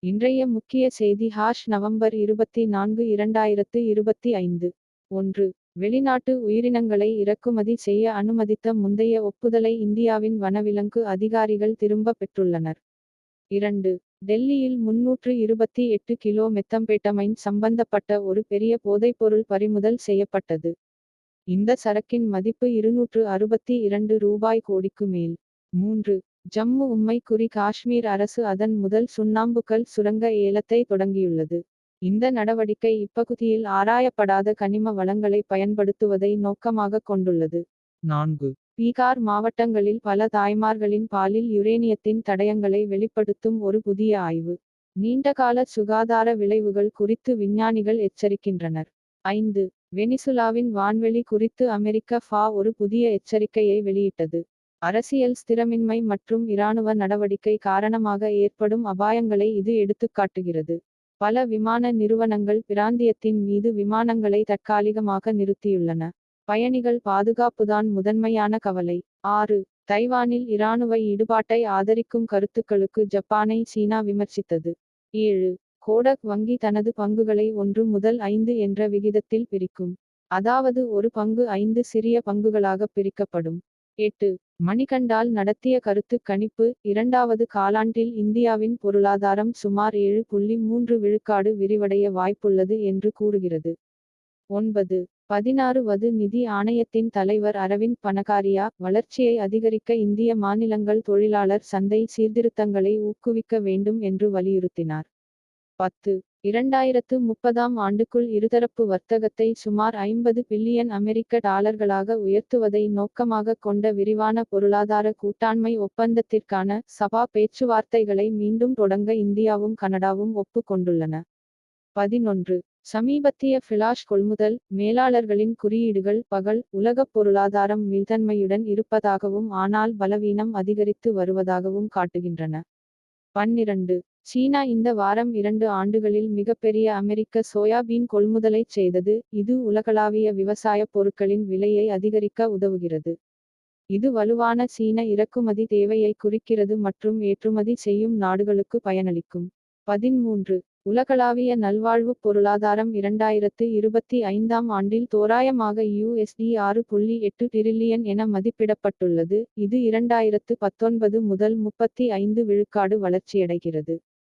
இன்றைய முக்கிய செய்தி நவம்பர் 24 2025 1. வெளிநாட்டு உயிரினங்களை இறக்குமதி செய்ய அனுமதித்த முந்தைய ஒப்புதலை இந்தியாவின் வனவிலங்கு அதிகாரிகள் திரும்ப பெற்றுள்ளனர். 2. டெல்லியில் 328 கிலோ மெத்தம்பேட்டமைன் சம்பந்தப்பட்ட ஒரு பெரிய போதைப்பொருள் பறிமுதல் செய்யப்பட்டது. இந்த சரக்கின் மதிப்பு ரூபாய் 262 கோடிக்கு மேல். 3. ஜம்மு உம்மை காஷ்மீர் அரசு அதன் முதல் சுண்ணாம்புக்கல் சுரங்க ஏலத்தை தொடங்கியுள்ளது. இந்த நடவடிக்கை இப்பகுதியில் ஆராயப்படாத கனிம வளங்களை பயன்படுத்துவதை நோக்கமாக கொண்டுள்ளது. 4. பீகார் மாவட்டங்களில் பல தாய்மார்களின் பாலில் யுரேனியத்தின் தடயங்களை வெளிப்படுத்தும் ஒரு புதிய ஆய்வு. நீண்டகால சுகாதார விளைவுகள் குறித்து விஞ்ஞானிகள் எச்சரிக்கின்றனர். 5. வெனிசுலாவின் வான்வெளி குறித்து அமெரிக்க ஒரு புதிய எச்சரிக்கையை வெளியிட்டது. அரசியல் ஸ்திரமின்மை மற்றும் இராணுவ நடவடிக்கை காரணமாக ஏற்படும் அபாயங்களை இது எடுத்துக்காட்டுகிறது. பல விமான நிறுவனங்கள் பிராந்தியத்தின் மீது விமானங்களை தற்காலிகமாக நிறுத்தியுள்ளன. பயணிகள் பாதுகாப்புதான் முதன்மையான கவலை. 6. தைவானில் இராணுவ ஈடுபாட்டை ஆதரிக்கும் கருத்துக்களுக்கு ஜப்பானை சீனா விமர்சித்தது. 7. கோடக் வங்கி தனது பங்குகளை 1 முதல் 5 என்ற விகிதத்தில் பிரிக்கும். அதாவது ஒரு பங்கு 5 சிறிய பங்குகளாக பிரிக்கப்படும். 8. மணிகண்டால் நடத்திய கருத்து கணிப்பு 2வது காலாண்டில் இந்தியாவின் பொருளாதாரம் சுமார் 7.3 விழுக்காடு விரிவடைய வாய்ப்புள்ளது என்று கூறுகிறது. 9. 16வது நிதி ஆணையத்தின் தலைவர் அரவிந்த் பனகாரியா வளர்ச்சியை அதிகரிக்க இந்திய மாநிலங்கள் தொழிலாளர் சந்தை சீர்திருத்தங்களை ஊக்குவிக்க வேண்டும் என்று வலியுறுத்தினார். 10. 2030ஆம் ஆண்டுக்குள் இருதரப்பு வர்த்தகத்தை சுமார் 50 பில்லியன் அமெரிக்க டாலர்களாக உயர்த்துவதை நோக்கமாக கொண்ட விரிவான பொருளாதார கூட்டாண்மை ஒப்பந்தத்திற்கான சபா பேச்சுவார்த்தைகளை மீண்டும் தொடங்க இந்தியாவும் கனடாவும் ஒப்பு கொண்டுள்ளன. 11. சமீபத்திய ஃபிளாஷ் கொள்முதல் மேலாளர்களின் குறியீடுகள் பகல் உலகப் பொருளாதாரம் மீள்தன்மையுடன் இருப்பதாகவும் ஆனால் பலவீனம் அதிகரித்து வருவதாகவும் காட்டுகின்றன. 12. சீனா இந்த வாரம் 2 ஆண்டுகளில் மிகப்பெரிய அமெரிக்க சோயாபீன் கொள்முதலைச் செய்தது. இது உலகளாவிய விவசாயப் பொருட்களின் விலையை அதிகரிக்க உதவுகிறது. இது வலுவான சீன இறக்குமதி தேவையை குறிக்கிறது மற்றும் ஏற்றுமதி செய்யும் நாடுகளுக்கு பயனளிக்கும். 13. உலகளாவிய நல்வாழ்வுப் பொருளாதாரம் 2025ஆம் ஆண்டில் தோராயமாக $6.8 டிரில்லியன் என மதிப்பிடப்பட்டுள்ளது. இது 2019 முதல் 35 விழுக்காடு வளர்ச்சியடைகிறது.